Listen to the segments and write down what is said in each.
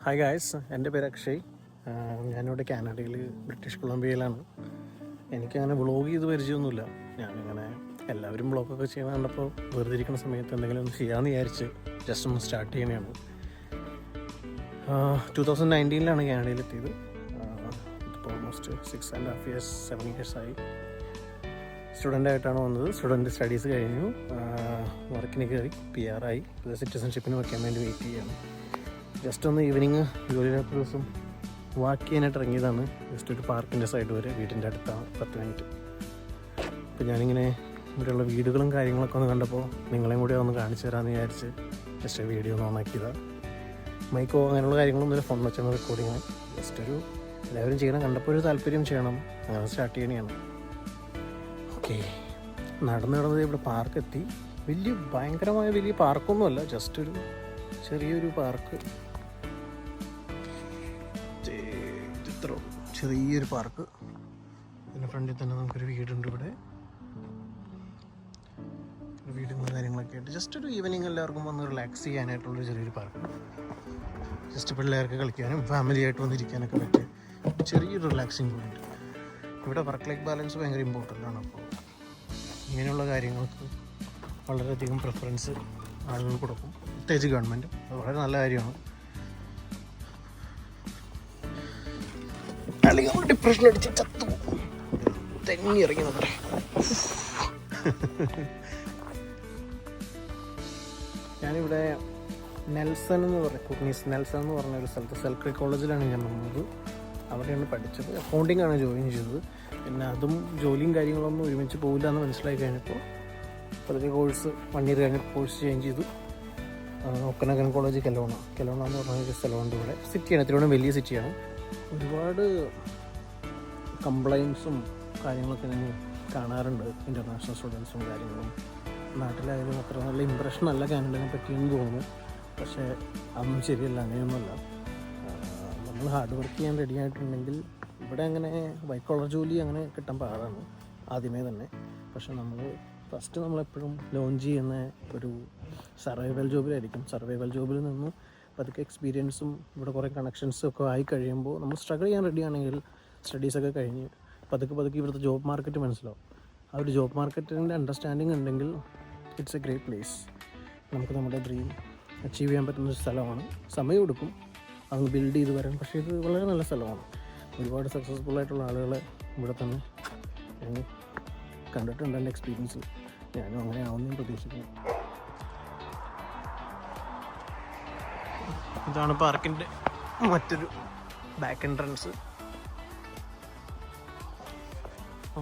Hi guys, എൻ്റെ പേര് അക്ഷയ്. ഞാനിവിടെ കാനഡയിൽ ബ്രിട്ടീഷ് കൊളംബിയയിലാണ്. എനിക്കങ്ങനെ വ്ളോഗ് ചെയ്ത് പരിചയമൊന്നുമില്ല. ഞാനിങ്ങനെ എല്ലാവരും വ്ളോഗൊക്കെ ചെയ്യുന്ന കണ്ടപ്പോൾ വെറുതെ ഇരിക്കുന്ന സമയത്ത് എന്തെങ്കിലും ഒന്ന് ചെയ്യാമെന്ന് വിചാരിച്ച് ജസ്റ്റ് ഒന്ന് സ്റ്റാർട്ട് ചെയ്യണതാണ്. 2019 കാനഡയിലെത്തിയത്. ഇപ്പോൾ ഓൾമോസ്റ്റ് 6.5 years 7 years ആയി. സ്റ്റുഡൻ്റായിട്ടാണ് വന്നത്. സ്റ്റഡീസ് കഴിഞ്ഞു, വർക്കിന് കയറി PR ആയി. സിറ്റിസൺഷിപ്പിന് വയ്ക്കാൻ വേണ്ടി വെയിറ്റ് ചെയ്യാണ്. ജസ്റ്റ് ഒന്ന് ഈവനിങ് ജോലിയില്ലാത്ത ദിവസം വാക്ക് ചെയ്യാനായിട്ട് ഇറങ്ങിയതാണ്. ജസ്റ്റ് ഒരു പാർക്കിൻ്റെ സൈഡ് വരെ, വീടിൻ്റെ അടുത്താണ്, 10 മിനിറ്റ്. അപ്പോൾ ഞാനിങ്ങനെ ഇവിടെയുള്ള വീടുകളും കാര്യങ്ങളൊക്കെ ഒന്ന് കണ്ടപ്പോൾ നിങ്ങളെയും കൂടി ഒന്ന് കാണിച്ചു തരാമെന്ന് വിചാരിച്ച് ജസ്റ്റ് വീഡിയോ ഒന്ന് ഓണാക്കിയതാണ്. മൈക്കോ അങ്ങനെയുള്ള കാര്യങ്ങളൊന്നും ഫോൺ വെച്ചാണ് റെക്കോർഡിങ്. ജസ്റ്റ് ഒരു എല്ലാവരും ചെയ്യണം കണ്ടപ്പോൾ ഒരു താല്പര്യം ചെയ്യണം, അങ്ങനെ സ്റ്റാർട്ട് ചെയ്യണതാണ്. ഓക്കെ, നടന്നത് ഇവിടെ പാർക്കെത്തി. ഭയങ്കരമായ വലിയ പാർക്കൊന്നുമല്ല, ജസ്റ്റ് ഒരു ചെറിയൊരു പാർക്ക്, ചെറിയൊരു പാർക്ക്. പിന്നെ ഫ്രണ്ടിൽ തന്നെ നമുക്കൊരു വീടുണ്ട്. ഇവിടെ വീടും കാര്യങ്ങളൊക്കെ ആയിട്ട് ജസ്റ്റ് ഒരു ഈവനിങ് എല്ലാവർക്കും വന്ന് റിലാക്സ് ചെയ്യാനായിട്ടുള്ളൊരു ചെറിയൊരു പാർക്ക്. ജസ്റ്റ് പിള്ളേർക്ക് കളിക്കാനും ഫാമിലിയായിട്ട് വന്നിരിക്കാനൊക്കെ പറ്റിയ ചെറിയൊരു റിലാക്സിങ് പോയിന്റ്. ഇവിടെ വർക്ക് ലൈഫ് ബാലൻസ് ഭയങ്കര ഇമ്പോർട്ടൻ്റ് ആണ്. അപ്പോൾ ഇങ്ങനെയുള്ള കാര്യങ്ങൾക്ക് വളരെയധികം പ്രിഫറൻസ് ആളുകൾ കൊടുക്കും, പ്രത്യേകിച്ച് ഗവൺമെൻറ്. അത് വളരെ നല്ല കാര്യമാണ്. അല്ലെങ്കിൽ നമ്മൾ ഡിപ്രഷൻ അടിച്ച് ചത്തു തെങ്ങി ഇറങ്ങി നമ്മുടെ ഞാനിവിടെ നെൽസൺ എന്ന് പറഞ്ഞ ഒരു സ്ഥലത്ത് സെൽക്രി കോളേജിലാണ് ഞാൻ വന്നത്. അവിടെയാണ് പഠിച്ചത്. അക്കൗണ്ടിങ് ആണ് ജോയിൻ ചെയ്തത്. പിന്നെ അതും ജോലിയും കാര്യങ്ങളൊന്നും ഒരുമിച്ച് പോകില്ല എന്ന് മനസ്സിലാക്കി കഴിഞ്ഞപ്പോൾ പതുക്കെ കോഴ്സ് 1 year കഴിഞ്ഞപ്പോൾ കോഴ്സ് ചേഞ്ച് ചെയ്തു. ഒക്കനഗൻ കോളേജ് കെലോണ എന്ന് പറഞ്ഞൊരു സ്ഥലമുണ്ട്. ഇവിടെ സിറ്റിയാണ്, തിരുവനന്തപുരം വലിയ സിറ്റിയാണ്. ഒരുപാട് കംപ്ലൈൻസും കാര്യങ്ങളൊക്കെ ഞാൻ കാണാറുണ്ട്. ഇൻ്റർനാഷണൽ സ്റ്റുഡൻസും കാര്യങ്ങളും. നാട്ടിലായാലും അത്ര നല്ല ഇമ്പ്രഷൻ അല്ല കാനഡയെ പറ്റിയെന്ന് തോന്നുന്നു. പക്ഷേ അതൊന്നും ശരിയല്ല, അങ്ങനെയൊന്നുമല്ല. നമ്മൾ ഹാർഡ് വർക്ക് ചെയ്യാൻ റെഡി ആയിട്ടുണ്ടെങ്കിൽ ഇവിടെ അങ്ങനെ വൈറ്റ് കോളർ ജോലി അങ്ങനെ കിട്ടാൻ പാടാണ് ആദ്യമേ തന്നെ. പക്ഷെ നമ്മളെപ്പോഴും ലോഞ്ച് ചെയ്യുന്ന ഒരു സർവൈവൽ ജോബിലായിരിക്കും. സർവൈവൽ ജോബിൽ നിന്നും പതുക്കെ എക്സ്പീരിയൻസും ഇവിടെ കുറേ കണക്ഷൻസും ഒക്കെ ആയി കഴിയുമ്പോൾ നമ്മൾ സ്ട്രഗിൾ ചെയ്യാൻ റെഡി ആണെങ്കിൽ സ്റ്റഡീസൊക്കെ കഴിഞ്ഞ് പതുക്കെ ഇവിടുത്തെ ജോബ് മാർക്കറ്റ് മനസ്സിലാവും. ആ ഒരു ജോബ് മാർക്കറ്റിൻ്റെ അണ്ടർസ്റ്റാൻഡിങ് ഉണ്ടെങ്കിൽ ഇറ്റ്സ് എ ഗ്രേറ്റ് പ്ലേസ്. നമുക്ക് നമ്മുടെ ഡ്രീം അച്ചീവ് ചെയ്യാൻ പറ്റുന്നൊരു സ്ഥലമാണ്. സമയം എടുക്കും അതൊന്ന് ബിൽഡ് ചെയ്ത് വരാൻ, പക്ഷേ ഇത് വളരെ നല്ല സ്ഥലമാണ്. ഒരുപാട് സക്സസ്ഫുൾ ആയിട്ടുള്ള ആളുകളെ ഇവിടെ തന്നെ ഞാൻ കണ്ടിട്ടുണ്ട്. എൻ്റെ എക്സ്പീരിയൻസിൽ ഞാനും അങ്ങനെ ആവുമെന്ന് പ്രതീക്ഷിക്കുന്നു. ഇതാണ് പാർക്കിൻ്റെ മറ്റൊരു ബാക്ക് എൻട്രൻസ്.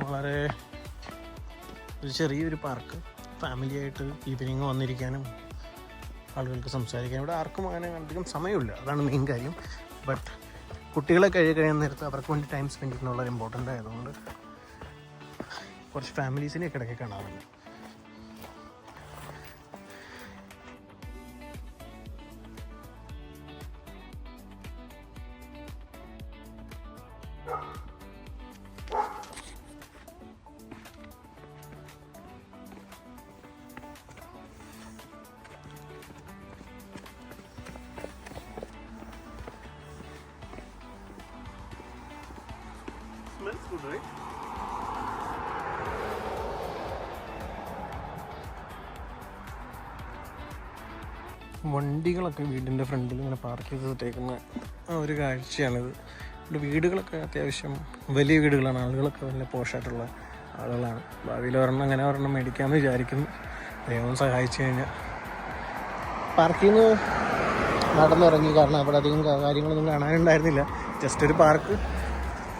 വളരെ ഒരു ചെറിയൊരു പാർക്ക്, ഫാമിലിയായിട്ട് ഈവനിങ് വന്നിരിക്കാനും ആളുകൾക്ക് സംസാരിക്കാനും. ഇവിടെ ആർക്കും അങ്ങനെ അധികം സമയമില്ല, അതാണ് മെയിൻ കാര്യം. ബട്ട് കുട്ടികളെ കഴിയുന്ന നേരത്ത് അവർക്ക് വേണ്ടി ടൈം സ്പെൻഡ് ചെയ്യുന്ന വളരെ ഇമ്പോർട്ടൻ്റ് ആയതുകൊണ്ട് കുറച്ച് ഫാമിലീസിനെ ഇടയ്ക്ക് കാണാറുണ്ട്. Smells good, right? വണ്ടികളൊക്കെ വീടിൻ്റെ ഫ്രണ്ടിൽ ഇങ്ങനെ പാർക്ക് ചെയ്തിട്ടേക്കുന്ന ആ ഒരു കാഴ്ചയാണിത്. ഇവിടെ വീടുകളൊക്കെ അത്യാവശ്യം വലിയ വീടുകളാണ്. ആളുകളൊക്കെ വലിയ പോഷായിട്ടുള്ള ആളുകളാണ്. ഭാവിയിൽ ഒരെണ്ണം മേടിക്കാമെന്ന് വിചാരിക്കുന്നു, ദൈവം സഹായിച്ചു കഴിഞ്ഞാൽ. പാർക്കിൽ നിന്ന് നടന്നിറങ്ങി, കാരണം അവിടെ അധികം കാര്യങ്ങളൊന്നും കാണാനുണ്ടായിരുന്നില്ല. ജസ്റ്റ് ഒരു പാർക്ക്,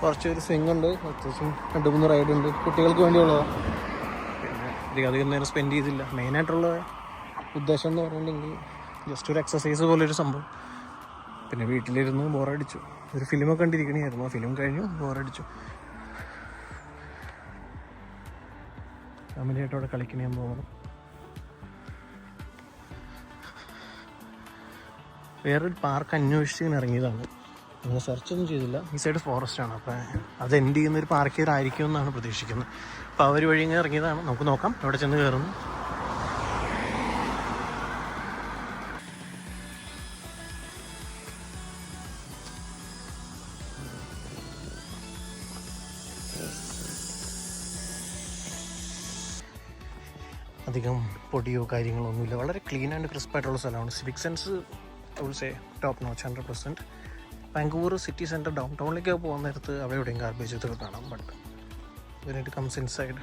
കുറച്ചൊരു സ്വിങ് ഉണ്ട്, അത്യാവശ്യം 2-3 റൈഡുണ്ട്, കുട്ടികൾക്ക് വേണ്ടിയുള്ളതാണ്. പിന്നെ അധികം നേരം സ്പെൻഡ് ചെയ്തില്ല. മെയിനായിട്ടുള്ള ഉദ്ദേശം എന്ന് പറഞ്ഞിട്ടുണ്ടെങ്കിൽ ജസ്റ്റ് ഒരു എക്സസൈസ് പോലൊരു സംഭവം. പിന്നെ വീട്ടിലിരുന്ന് ബോറടിച്ചു. ഒരു ഫിലിമൊക്കെ കണ്ടിരിക്കണമായിരുന്നു. ആ ഫിലിം കഴിഞ്ഞു, ബോറടിച്ചു. ഫാമിലിയായിട്ട് അവിടെ കളിക്കണമെന്ന് തോന്നുന്നു. വേറൊരു പാർക്ക് അന്വേഷിച്ച് ഇങ്ങനെ ഇറങ്ങിയതാണ്. അങ്ങനെ സെർച്ചൊന്നും ചെയ്തില്ല. ഈ സൈഡ് ഫോറസ്റ്റാണ്, അപ്പോൾ അത് എൻഡ് ചെയ്യുന്നൊരു പാർക്ക് ആയിരിക്കും എന്നാണ് പ്രതീക്ഷിക്കുന്നത്. അപ്പോൾ അവർ വഴി ഇങ്ങനെ ഇറങ്ങിയതാണ്. നമുക്ക് നോക്കാം എവിടെ ചെന്ന് കയറുന്നു. അധികം പൊടിയോ കാര്യങ്ങളോ ഒന്നുമില്ല. വളരെ ക്ലീൻ ആൻഡ് ക്രിസ്പായിട്ടുള്ള സ്ഥലമാണ്. Civic sense I will say top notch 100%. Vancouver city centre ഡൗൺ ടൗണിലേക്ക് പോകുന്ന നേരത്ത് അവിടെ എവിടെയും ഗാർബേജ് ഇതൊക്കെ കാണാം. But when it comes inside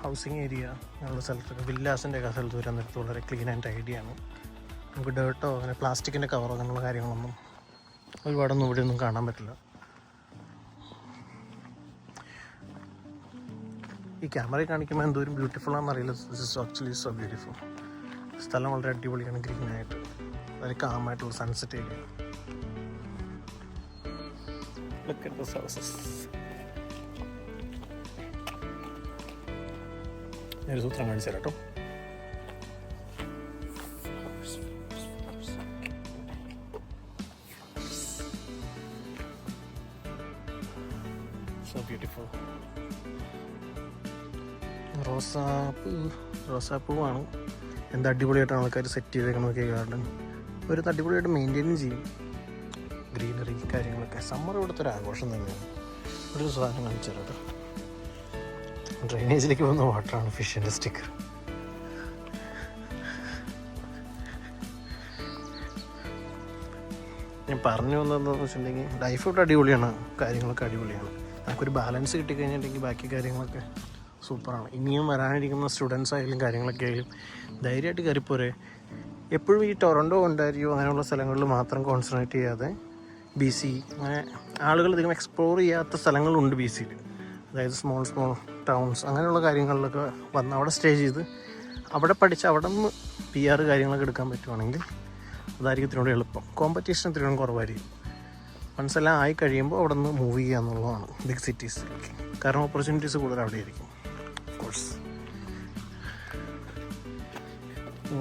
housing area അങ്ങനെയുള്ള സ്ഥലത്തൊക്കെ വില്ലാസിൻ്റെ ഒക്കെ സ്ഥലത്ത് വരാൻ നേരത്ത് വളരെ ക്ലീൻ ആൻഡ് ടൈഡി ആണ്. നമുക്ക് ഡേർട്ടോ അങ്ങനെ പ്ലാസ്റ്റിക്കിൻ്റെ കവറോ അങ്ങനെയുള്ള കാര്യങ്ങളൊന്നും ഒരുപാടൊന്നും ഇവിടെ ഒന്നും കാണാൻ പറ്റില്ല. ഈ ക്യാമറയിൽ കാണിക്കുമ്പോൾ എന്തോരം ബ്യൂട്ടിഫുൾ ആണെന്നറിയില്ല. This is actually so beautiful. സ്ഥലം വളരെ അടിപൊളിയാണ്, ഗ്രീനായിട്ട് വളരെ കാമായിട്ടുള്ള sunset area. Look at this houses. ഞാൻ സൂത്രം കാണിച്ചു തരാം കേട്ടോ. So beautiful. റോസാപ്പൂവാണ്. എന്ത് അടിപൊളിയായിട്ടാണ് ആൾക്കാർ സെറ്റ് ചെയ്തേക്കണതൊക്കെ. ഗാർഡൻ ഒരു അടിപൊളിയായിട്ട് മെയിൻറ്റെയിനും ചെയ്യും. ഗ്രീനറി കാര്യങ്ങളൊക്കെ. സമ്മർ ഇവിടുത്തെ ഒരു ആഘോഷം തന്നെയാണ്. ഒരു സാധനം കാണിച്ചു തരാം കേട്ടോ. ഡ്രെയിനേജിലേക്ക് വന്ന വാട്ടറാണ് ഫിഷിൻ്റെ സ്റ്റിക്കർ. ഞാൻ പറഞ്ഞു വന്നതെന്ന് വെച്ചിട്ടുണ്ടെങ്കിൽ ലൈഫ് ഇവിടെ അടിപൊളിയാണ്, കാര്യങ്ങളൊക്കെ അടിപൊളിയാണ്. നമുക്കൊരു ബാലൻസ് കിട്ടിക്കഴിഞ്ഞിട്ടുണ്ടെങ്കിൽ ബാക്കി കാര്യങ്ങളൊക്കെ സൂപ്പറാണ്. ഇനിയും വരാനിരിക്കുന്ന സ്റ്റുഡൻസ് ആയാലും കാര്യങ്ങളൊക്കെ ആയാലും ധൈര്യമായിട്ട് കയറിപ്പോരെ. എപ്പോഴും ഈ ടൊറൻറ്റോ ഒണ്ടാരിയോ അങ്ങനെയുള്ള സ്ഥലങ്ങളിൽ മാത്രം കോൺസെൻട്രേറ്റ് ചെയ്യാതെ BC അങ്ങനെ ആളുകൾ അധികം എക്സ്പ്ലോർ ചെയ്യാത്ത സ്ഥലങ്ങളുണ്ട് BCയിൽ. അതായത് സ്മോൾ ടൗൺസ് അങ്ങനെയുള്ള കാര്യങ്ങളിലൊക്കെ വന്ന് അവിടെ സ്റ്റേ ചെയ്ത് അവിടെ പഠിച്ച് അവിടെ നിന്ന് PR കാര്യങ്ങളൊക്കെ എടുക്കാൻ പറ്റുവാണെങ്കിൽ അതായിരിക്കും ഇത്തിരി കൂടി എളുപ്പം. കോമ്പറ്റീഷൻ ഇത്തിരി കൂടി കുറവായിരിക്കും. വൺസ് എല്ലാം ആയി കഴിയുമ്പോൾ അവിടെ നിന്ന് മൂവ് ചെയ്യുക എന്നുള്ളതാണ് ബിഗ് സിറ്റീസിലേക്ക്. കാരണം ഓപ്പർച്യൂണിറ്റീസ് കൂടുതൽ അവിടെ ആയിരിക്കും. ഓഫ് കോഴ്സ്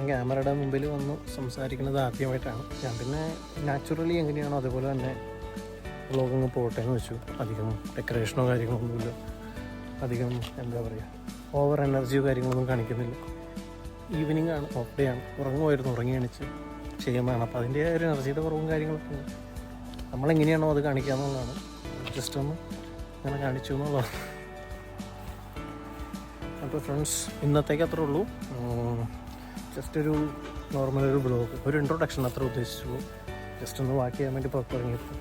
ക്യാമറയുടെ മുമ്പിൽ വന്ന് സംസാരിക്കുന്നത് ആദ്യമായിട്ടാണ് ഞാൻ. പിന്നെ നാച്ചുറലി എങ്ങനെയാണോ അതുപോലെ തന്നെ വ്ളോഗിങ് പോട്ടെ എന്ന് വെച്ചു. അധികം ഡെക്കറേഷനോ കാര്യങ്ങളൊന്നുമില്ല. അധികം എന്താ പറയുക ഓവർ എനർജിയോ കാര്യങ്ങളൊന്നും കാണിക്കുന്നില്ല. ഈവനിങ് ആണ്, ഓഫ് ഡേ ആണ്. ഉറങ്ങി എണിച്ച് ചെയ്യുന്നതാണ്. അപ്പോൾ അതിൻ്റെ ഒരു എനർജിയുടെ കുറവും കാര്യങ്ങളൊക്കെ ഉണ്ട്. നമ്മളെങ്ങനെയാണോ അത് കാണിക്കുക എന്നുള്ളതാണ്. ജസ്റ്റ് ഒന്ന് അങ്ങനെ കാണിച്ചു എന്നുള്ളതാണ്. അപ്പോൾ ഫ്രണ്ട്സ് ഇന്നത്തേക്ക് അത്രേ ഉള്ളൂ. ജസ്റ്റ് ഒരു നോർമൽ ഒരു ബ്ലോഗ്, ഒരു ഇൻട്രൊഡക്ഷൻ അത്ര ഉദ്ദേശിച്ചു. ജസ്റ്റ് ഒന്ന് വാക്ക് ചെയ്യാൻ വേണ്ടി പുറത്തിറങ്ങിയെടുത്തു.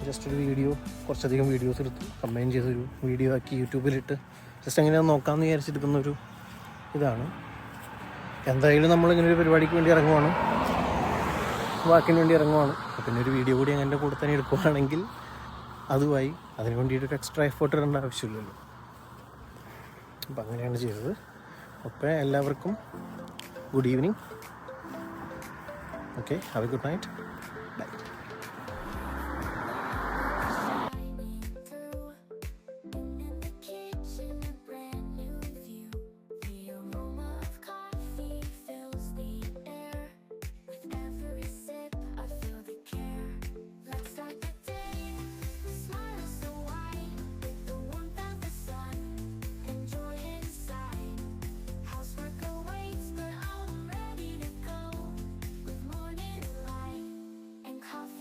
ജസ്റ്റ് ഒരു വീഡിയോ, കുറച്ചധികം വീഡിയോസ് എടുത്ത് കമ്പൈൻ ചെയ്തൊരു വീഡിയോ ആക്കി യൂട്യൂബിലിട്ട് ജസ്റ്റ് എങ്ങനെയാണെന്ന് നോക്കാമെന്ന് വിചാരിച്ചെടുക്കുന്നൊരു ഇതാണ്. എന്തായാലും നമ്മളിങ്ങനെ ഒരു പരിപാടിക്ക് വേണ്ടി ഇറങ്ങുവാണ്, വാക്കിന് വേണ്ടി ഇറങ്ങുവാണ്. പിന്നെ ഒരു വീഡിയോ കൂടി അങ്ങനെ കൂടെ തന്നെ എടുക്കുകയാണെങ്കിൽ അതുമായി അതിന് വേണ്ടിയിട്ടൊരു എക്സ്ട്രാ എഫേർട്ട് ഇടേണ്ട ആവശ്യമില്ലല്ലോ. അപ്പം അങ്ങനെയാണ് ചെയ്തത്. അപ്പോൾ എല്ലാവർക്കും good evening. Okay, have a good night. Bye. Coffee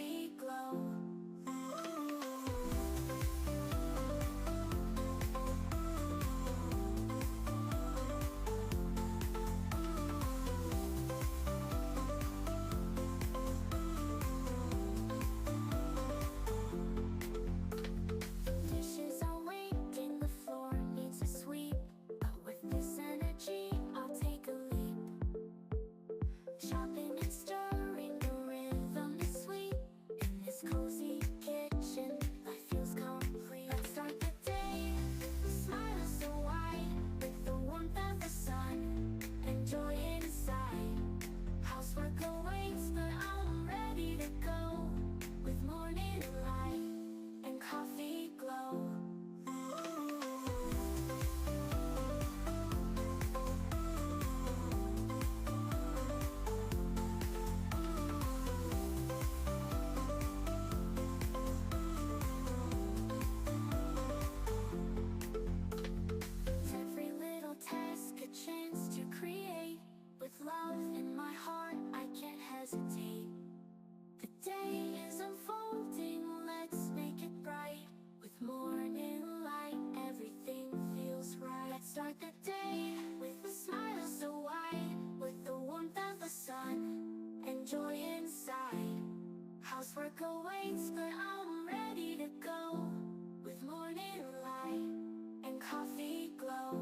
Housework awaits, but I'm ready to go. With morning light and coffee glow.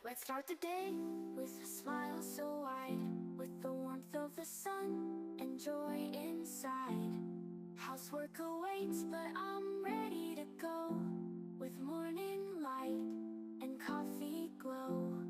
Let's start the day with a smile so wide, with the warmth of the sun and joy inside. Housework awaits, but I'm ready to go. With morning light and coffee glow.